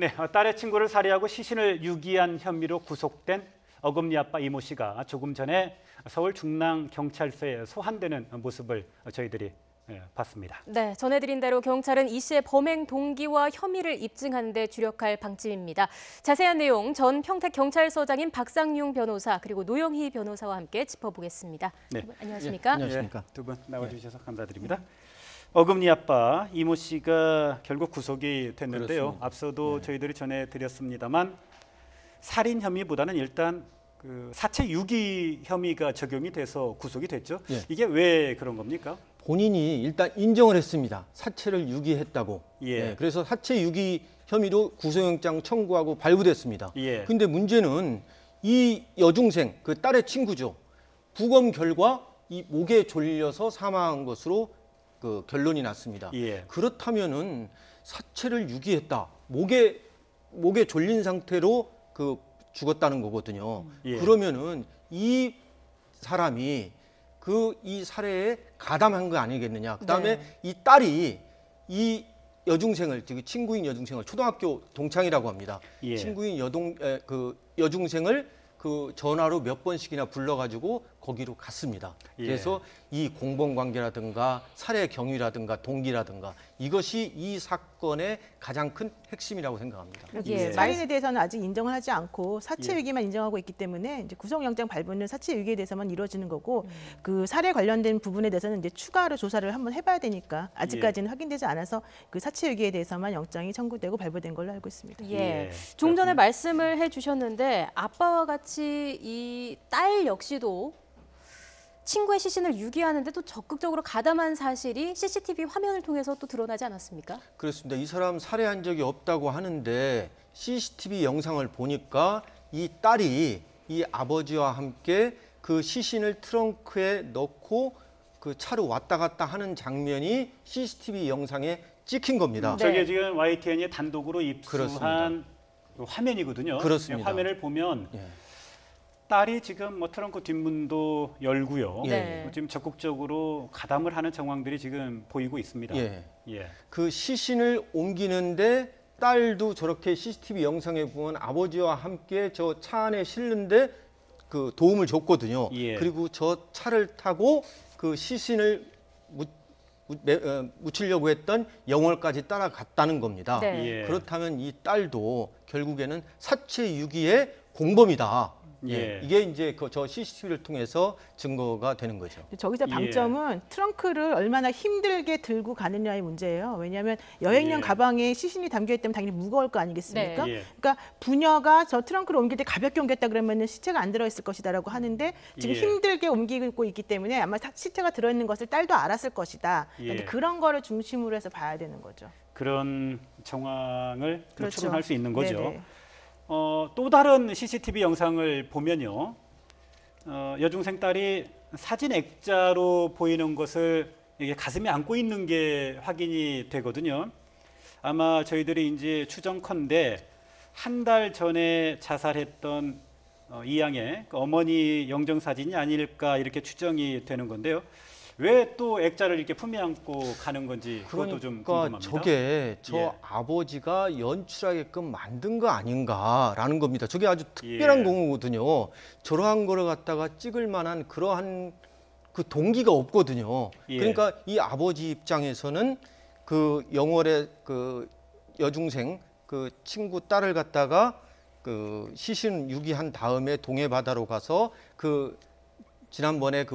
네, 딸의 친구를 살해하고 시신을 유기한 혐의로 구속된 어금니 아빠 이모 씨가 조금 전에 서울 중랑경찰서에 소환되는 모습을 저희들이 봤습니다. 네, 전해드린 대로 경찰은 이 씨의 범행 동기와 혐의를 입증하는 데 주력할 방침입니다. 자세한 내용 전 평택경찰서장인 박상용 변호사 그리고 노영희 변호사와 함께 짚어보겠습니다. 네. 안녕하십니까? 안녕하십니까? 두 분 나와주셔서 감사드립니다. 어금니 아빠 이모 씨가 결국 구속이 됐는데요. 그렇습니다. 앞서도 저희들이 전해드렸습니다만 살인 혐의보다는 일단 그 사체 유기 혐의가 적용이 돼서 구속이 됐죠. 예. 이게 왜 그런 겁니까? 본인이 일단 인정을 했습니다. 사체를 유기했다고. 예. 그래서 사체 유기 혐의로 구속영장 청구하고 발부됐습니다. 예. 근데 문제는 이 여중생, 그 딸의 친구죠. 부검 결과 이 목에 졸려서 사망한 것으로 그 결론이 났습니다. 예. 그렇다면은 사체를 유기했다. 목에 졸린 상태로 그 죽었다는 거거든요. 예. 그러면은 이 사람이 이 살해에 가담한 거 아니겠느냐. 그다음에 네. 이 딸이 이 여중생을, 즉 친구인 여중생을 초등학교 동창이라고 합니다. 예. 친구인 여중생을 그 전화로 몇 번씩이나 불러가지고 거기로 갔습니다. 예. 그래서 이 공범 관계라든가 살해 경위라든가 동기라든가 이것이 이 사건의 가장 큰 핵심이라고 생각합니다. 예. 살인에 대해서는 아직 인정을 하지 않고 사체 예. 유기만 인정하고 있기 때문에 이제 구속영장 발부는 사체 유기에 대해서만 이루어지는 거고 그 살해 관련된 부분에 대해서는 이제 추가로 조사를 한번 해봐야 되니까 아직까지는 확인되지 않아서 그 사체 유기에 대해서만 영장이 청구되고 발부된 걸로 알고 있습니다. 예. 좀 전에 말씀을 해주셨는데 아빠와 같이 이 딸 역시도 친구의 시신을 유기하는데 또 적극적으로 가담한 사실이 CCTV 화면을 통해서 또 드러나지 않았습니까? 그렇습니다. 이 사람 살해한 적이 없다고 하는데 CCTV 영상을 보니까 이 딸이 이 아버지와 함께 그 시신을 트렁크에 넣고 그 차로 왔다 갔다 하는 장면이 CCTV 영상에 찍힌 겁니다. 네. 저게 지금 YTN이 단독으로 입수한 그렇습니다. 그 화면이거든요. 그렇습니다. 화면을 보면 예. 딸이 지금 뭐 트렁크 뒷문도 열고요. 네. 지금 적극적으로 가담을 하는 정황들이 지금 보이고 있습니다. 예. 예. 그 시신을 옮기는데 딸도 저렇게 CCTV 영상에 보면 아버지와 함께 저 차 안에 실는데 그 도움을 줬거든요. 예. 그리고 저 차를 타고 그 시신을 묻히려고 했던 영월까지 따라갔다는 겁니다. 네. 예. 그렇다면 이 딸도 결국에는 사체 유기의 공범이다. 예. 이게 이제 저 CCTV를 통해서 증거가 되는 거죠. 저기서 방점은 트렁크를 얼마나 힘들게 들고 가느냐의 문제예요. 왜냐하면 여행용 예. 가방에 시신이 담겨 있다면 당연히 무거울 거 아니겠습니까? 네. 예. 그러니까 부녀가 저 트렁크를 옮길 때 가볍게 옮겼다 그러면 시체가 안 들어있을 것이다라고 하는데 지금 예. 힘들게 옮기고 있기 때문에 아마 시체가 들어있는 것을 딸도 알았을 것이다. 예. 그런 거를 중심으로 해서 봐야 되는 거죠. 그런 정황을 그렇죠. 추론할 수 있는 거죠. 네네. 또 다른 CCTV 영상을 보면요. 여중생 딸이 사진 액자로 보이는 것을 이게 가슴에 안고 있는 게 확인이 되거든요. 아마 저희들이 이제 추정컨대 한 달 전에 자살했던 이 양의 그 어머니 영정 사진이 아닐까 이렇게 추정이 되는 건데요. 왜 또 액자를 이렇게 품에 안고 가는 건지 그것도 좀 궁금합니다. 저게 예. 아버지가 연출하게끔 만든 거 아닌가라는 겁니다. 저게 아주 특별한 예. 경우거든요. 저러한 거를 갖다가 찍을 만한 그러한 그 동기가 없거든요. 예. 그러니까 이 아버지 입장에서는 그 영월의 그 여중생 그 친구 딸을 갖다가 그 시신 유기한 다음에 동해 바다로 가서 그 지난번에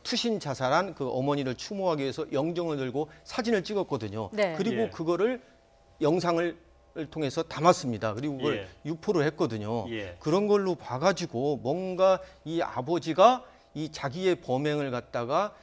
투신 자살한 그 어머니를 추모하기 위해서 영정을 들고 사진을 찍었거든요. 네. 그리고 예. 그거를 영상을 통해서 담았습니다. 그리고 그걸 예. 유포를 했거든요. 예. 그런 걸로 봐가지고 뭔가 이 아버지가 이 자기의 범행을 갖다가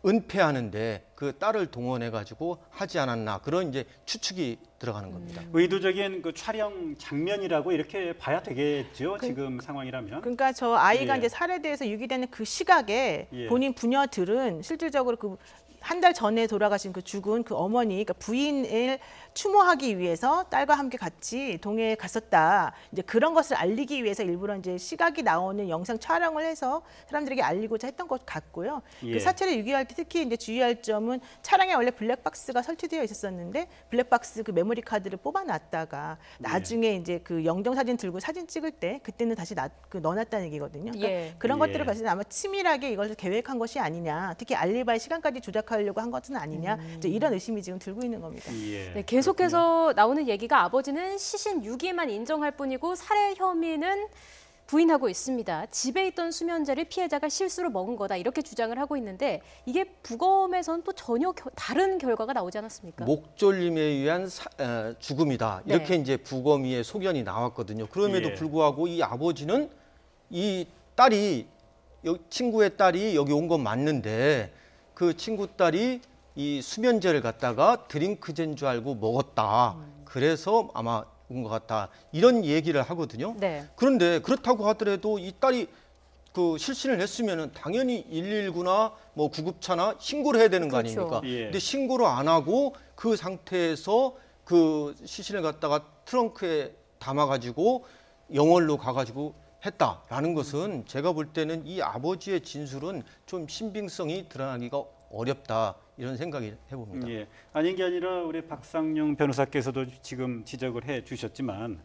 은폐하는데 그 딸을 동원해가지고 하지 않았나 그런 이제 추측이 들어가는 겁니다. 의도적인 그 촬영 장면이라고 이렇게 봐야 되겠죠. 지금 상황이라면. 그러니까 저 아이가 예. 이제 살해돼서 유기되는 그 시각에 예. 본인 부녀들은 실질적으로 그 한 달 전에 돌아가신 그 죽은 그 어머니, 그러니까 부인을 추모하기 위해서 딸과 함께 같이 동해에 갔었다. 이제 그런 것을 알리기 위해서 일부러 이제 시각이 나오는 영상 촬영을 해서 사람들에게 알리고자 했던 것 같고요. 예. 그 사체를 유기할 때 특히 이제 주의할 점은 차량에 원래 블랙박스가 설치되어 있었는데 블랙박스 그 메모리 카드를 뽑아놨다가 나중에 이제 그 영정 사진 들고 사진 찍을 때 그때는 다시 넣어놨다는 얘기거든요. 그러니까 예. 그런 예. 것들을 봤을 때 아마 치밀하게 이걸 계획한 것이 아니냐, 특히 알리바이 시간까지 조작하려고 한 것은 아니냐, 이제 이런 의심이 지금 들고 있는 겁니다. 예. 네, 계속해서 나오는 얘기가 아버지는 시신 유기만 인정할 뿐이고 살해 혐의는 부인하고 있습니다. 집에 있던 수면제를 피해자가 실수로 먹은 거다 이렇게 주장을 하고 있는데 이게 부검에선 또 전혀 다른 결과가 나오지 않았습니까? 목졸림에 의한 죽음이다. 이렇게 네. 이제 부검의의 소견이 나왔거든요. 그럼에도 예. 불구하고 이 아버지는 이 딸이 친구의 딸이 여기 온 건 맞는데 그 친구 딸이 이 수면제를 갖다가 드링크제인 줄 알고 먹었다. 그래서 아마 온 것 같다. 이런 얘기를 하거든요. 네. 그런데 그렇다고 하더라도 이 딸이 그 실신을 했으면은 당연히 119나 뭐 구급차나 신고를 해야 되는 거 그렇죠. 아닙니까? 예. 근데 신고를 안 하고 그 상태에서 그 시신을 갖다가 트렁크에 담아가지고 영월로 가가지고 했다라는 것은 제가 볼 때는 이 아버지의 진술은 좀 신빙성이 드러나기가 어렵다 이런 생각이 해봅니다. 예. 아닌 게 아니라 우리 박상용 변호사께서도 지금 지적을 해 주셨지만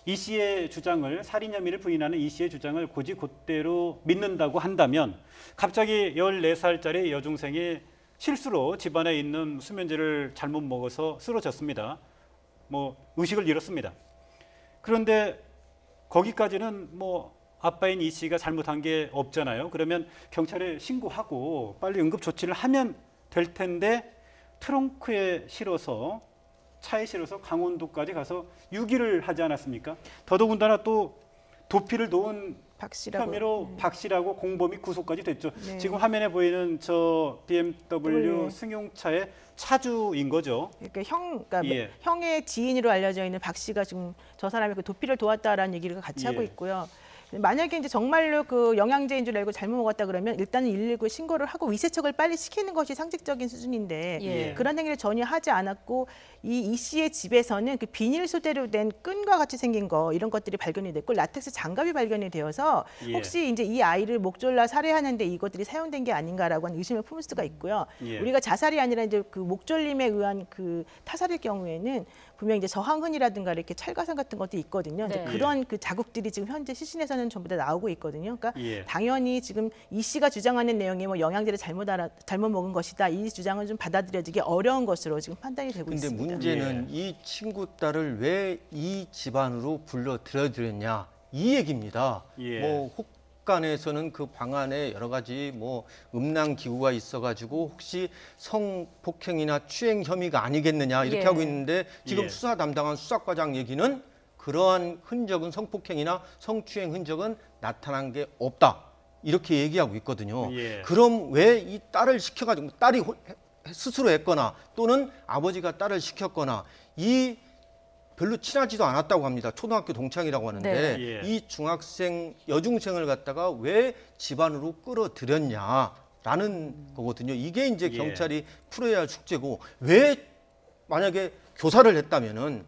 이 씨의 주장을 살인 혐의를 부인하는 이 씨의 주장을 곧대로 믿는다고 한다면 갑자기 14살짜리 여중생이 실수로 집안에 있는 수면제를 잘못 먹어서 쓰러졌습니다. 뭐 의식을 잃었습니다. 그런데 거기까지는 뭐 아빠인 이 씨가 잘못한 게 없잖아요. 그러면 경찰에 신고하고 빨리 응급 조치를 하면 될 텐데 트렁크에 실어서 차에 실어서 강원도까지 가서 유기를 하지 않았습니까? 더더군다나 또 도피를 놓은 박씨라고. 혐의로 박 씨라고 공범이 구속까지 됐죠. 네. 지금 화면에 보이는 저 BMW 네. 승용차의 차주인 거죠. 그러니까 예. 형의 지인으로 알려져 있는 박 씨가 지금 저 사람이 그 도피를 도왔다라는 얘기를 같이 하고 예. 있고요. 만약에 이제 정말로 그 영양제인 줄 알고 잘못 먹었다 그러면 일단은 119에 신고를 하고 위세척을 빨리 시키는 것이 상식적인 수준인데 예. 그런 행위를 전혀 하지 않았고 이 씨의 집에서는 그 비닐 소재로 된 끈과 같이 생긴 거 이런 것들이 발견이 됐고 라텍스 장갑이 발견이 되어서 예. 혹시 이제 이 아이를 목졸라 살해하는데 이것들이 사용된 게 아닌가라고 하는 의심을 품을 수가 있고요. 예. 우리가 자살이 아니라 이제 그 목졸림에 의한 그 타살일 경우에는 분명 이제 저항흔이라든가 이렇게 찰가상 같은 것도 있거든요. 이제 네. 그런 그 자국들이 지금 현재 시신에서는 전부 다 나오고 있거든요. 그러니까 예. 당연히 지금 이 씨가 주장하는 내용이 뭐 영양제를 잘못 먹은 것이다. 이 주장은 좀 받아들여지기 어려운 것으로 지금 판단이 되고 근데 있습니다. 문제는 이 친구 딸을 왜 이 집안으로 불러 들여드렸냐 이 얘기입니다. 예. 뭐 혹간에서는 그 방 안에 여러 가지 뭐 음란 기구가 있어가지고 혹시 성폭행이나 추행 혐의가 아니겠느냐 이렇게 예. 하고 있는데 지금 예. 수사 담당한 수사과장 얘기는 그러한 흔적은 성폭행이나 성추행 흔적은 나타난 게 없다 이렇게 얘기하고 있거든요. 예. 그럼 왜 이 딸을 시켜가지고 딸이 스스로 했거나 또는 아버지가 딸을 시켰거나 이 별로 친하지도 않았다고 합니다. 초등학교 동창이라고 하는데 네. 예. 이 여중생을 갖다가 왜 집안으로 끌어들였냐라는 거거든요. 이게 이제 예. 경찰이 풀어야 할 숙제고 왜 만약에 교사를 했다면은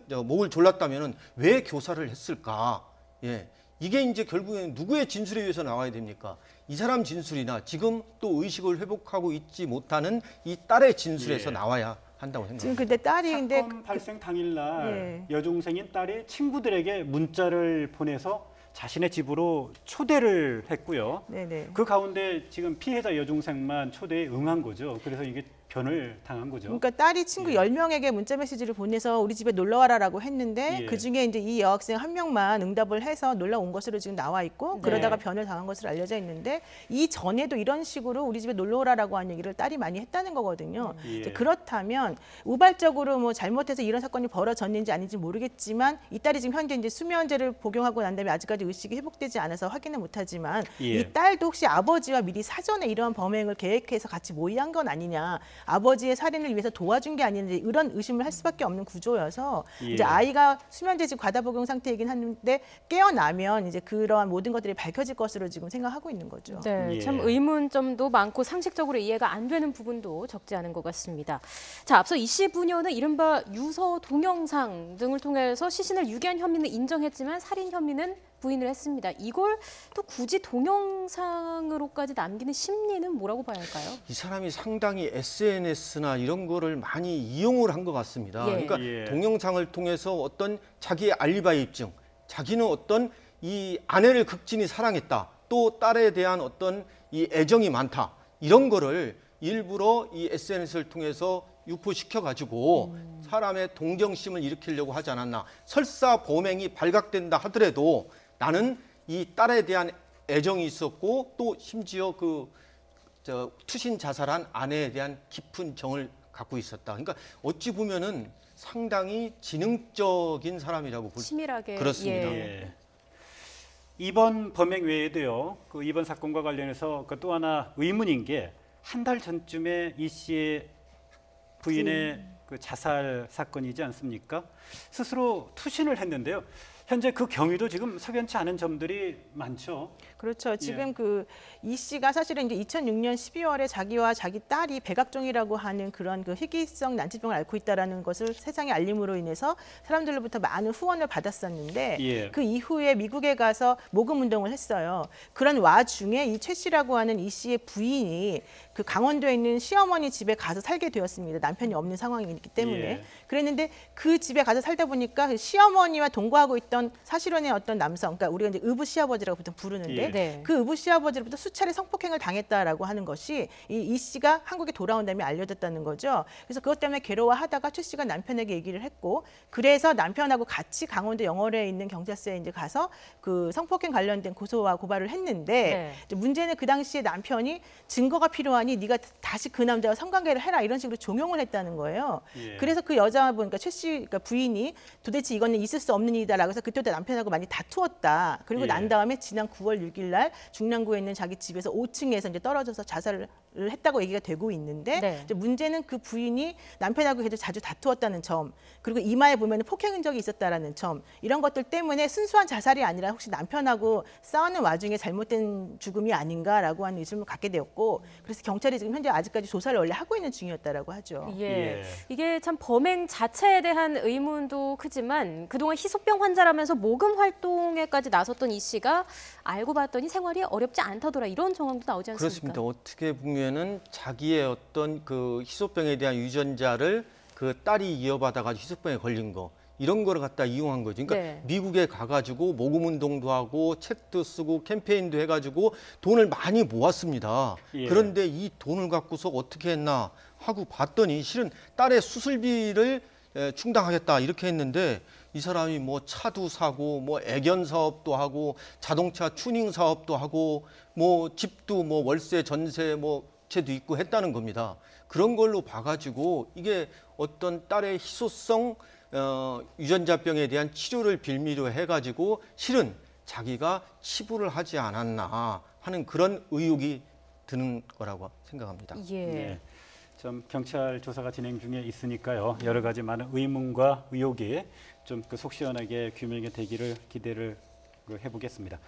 목을 졸랐다면은 왜 교사를 했을까? 예. 이게 이제 결국엔 누구의 진술에 의해서 나와야 됩니까? 이 사람 진술이나 지금 또 의식을 회복하고 있지 못하는 이 딸의 진술에서 예. 나와야 한다고 생각합니다. 지금 근데 딸이 근데 사건 발생 당일날 예. 여중생인 딸이 친구들에게 문자를 보내서 자신의 집으로 초대를 했고요. 네네. 그 가운데 지금 피해자 여중생만 초대에 응한 거죠. 그래서 이게 변을 당한 거죠. 그러니까 딸이 친구 예. 10명에게 문자 메시지를 보내서 우리 집에 놀러 와라라고 했는데 예. 그중에 이제 이 여학생 한 명만 응답을 해서 놀러 온 것으로 지금 나와 있고 네. 그러다가 변을 당한 것으로 알려져 있는데 이 전에도 이런 식으로 우리 집에 놀러 오라라고 한 얘기를 딸이 많이 했다는 거거든요. 예. 이제 그렇다면 우발적으로 뭐 잘못해서 이런 사건이 벌어졌는지 아닌지 모르겠지만 이 딸이 지금 현재 이제 수면제를 복용하고 난 다음에 아직까지 의식이 회복되지 않아서 확인은 못하지만 예. 이 딸도 혹시 아버지와 미리 사전에 이러한 범행을 계획해서 같이 모의한 건 아니냐 아버지의 살인을 위해서 도와준 게 아닌지 이런 의심을 할 수밖에 없는 구조여서 예. 이제 아이가 수면제 지금 과다복용 상태이긴 하는데 깨어나면 이제 그러한 모든 것들이 밝혀질 것으로 지금 생각하고 있는 거죠. 네, 예. 참 의문점도 많고 상식적으로 이해가 안 되는 부분도 적지 않은 것 같습니다. 자, 앞서 이 씨 부녀는 이른바 유서 동영상 등을 통해서 시신을 유기한 혐의는 인정했지만 살인 혐의는 부인을 했습니다. 이걸 또 굳이 동영상으로까지 남기는 심리는 뭐라고 봐야 할까요? 이 사람이 상당히 SNS나 이런 거를 많이 이용을 한 것 같습니다. 예. 그러니까 예. 동영상을 통해서 어떤 자기의 알리바이 입증, 자기는 어떤 이 아내를 극진히 사랑했다, 또 딸에 대한 어떤 이 애정이 많다, 이런 거를 일부러 이 SNS를 통해서 유포시켜 가지고 사람의 동정심을 일으키려고 하지 않았나. 설사 범행이 발각된다 하더라도 나는 이 딸에 대한 애정이 있었고 또 심지어 투신 자살한 아내에 대한 깊은 정을 갖고 있었다. 그러니까 어찌 보면은 상당히 지능적인 사람이라고 볼 수 치밀하게. 그렇습니다. 예. 이번 범행 외에도요. 그 이번 사건과 관련해서 그 또 하나 의문인 게 한 달 전쯤에 이 씨의 부인의 그 자살 사건이지 않습니까? 스스로 투신을 했는데요. 현재 그 경위도 지금 석연치 않은 점들이 많죠. 그렇죠. 지금 이 씨가 사실은 이제 2006년 12월에 자기와 자기 딸이 백악종이라고 하는 그런 그 희귀성 난치병을 앓고 있다라는 것을 세상에 알림으로 인해서 사람들로부터 많은 후원을 받았었는데 예. 그 이후에 미국에 가서 모금 운동을 했어요. 그런 와중에 이 최 씨라고 하는 이 씨의 부인이 그 강원도에 있는 시어머니 집에 가서 살게 되었습니다. 남편이 없는 상황이기 때문에. 예. 그랬는데 그 집에 가서 살다 보니까 그 시어머니와 동거하고 있던 사실혼의 어떤 남성, 그러니까 우리가 이제 의붓 시아버지라고 보통 부르는데 예. 네. 그 의붓 시아버지로부터 수차례 성폭행을 당했다라고 하는 것이 이 씨가 한국에 돌아온 다음에 알려졌다는 거죠. 그래서 그것 때문에 괴로워하다가 최 씨가 남편에게 얘기를 했고, 그래서 남편하고 같이 강원도 영월에 있는 경찰서에 이제 가서 그 성폭행 관련된 고소와 고발을 했는데 네. 이제 문제는 그 당시에 남편이 증거가 필요하니 네가 다시 그 남자와 성관계를 해라 이런 식으로 종용을 했다는 거예요. 예. 그래서 그 여자분, 그러니까 최 씨 그러니까 부인이 도대체 이거는 있을 수 없는 일이다라고 해서 그때부터 남편하고 많이 다투었다. 그리고 예. 난 다음에 지난 9월 6일 날 중랑구에 있는 자기 집에서 5층에서 이제 떨어져서 자살을 했다고 얘기가 되고 있는데 네. 이제 문제는 그 부인이 남편하고 계속 자주 다투었다는 점, 그리고 이마에 보면 폭행 흔적이 있었다라는 점, 이런 것들 때문에 순수한 자살이 아니라 혹시 남편하고 싸우는 와중에 잘못된 죽음이 아닌가라고 하는 의심을 갖게 되었고, 그래서 경찰이 지금 현재 아직까지 조사를 원래 하고 있는 중이었다라고 하죠. 예. 예. 이게 참 범행 자체에 대한 의문도 크지만 그동안 희소병 환자라면서 모금 활동에까지 나섰던 이 씨가 알고 봤더니 생활이 어렵지 않다더라, 이런 정황도 나오지 않습니까? 그렇습니다. 어떻게 보면은 자기의 어떤 그 희소병에 대한 유전자를 그 딸이 이어받아가지고 희소병에 걸린 거, 이런 거를 갖다 이용한 거죠. 그러니까 네. 미국에 가가지고 모금 운동도 하고 책도 쓰고 캠페인도 해가지고 돈을 많이 모았습니다. 예. 그런데 이 돈을 갖고서 어떻게 했나 하고 봤더니 실은 딸의 수술비를 충당하겠다 이렇게 했는데, 이 사람이 뭐 차도 사고 뭐 애견 사업도 하고 자동차 튜닝 사업도 하고 뭐 집도 뭐 월세 전세 뭐 채도 있고 했다는 겁니다. 그런 걸로 봐가지고 이게 어떤 딸의 희소성 유전자병에 대한 치료를 빌미로 해가지고 실은 자기가 치부를 하지 않았나 하는 그런 의혹이 드는 거라고 생각합니다. 예. 네. 좀 경찰 조사가 진행 중에 있으니까요. 여러 가지 많은 의문과 의혹이 좀 속 시원하게 규명이 되기를 기대를 해보겠습니다.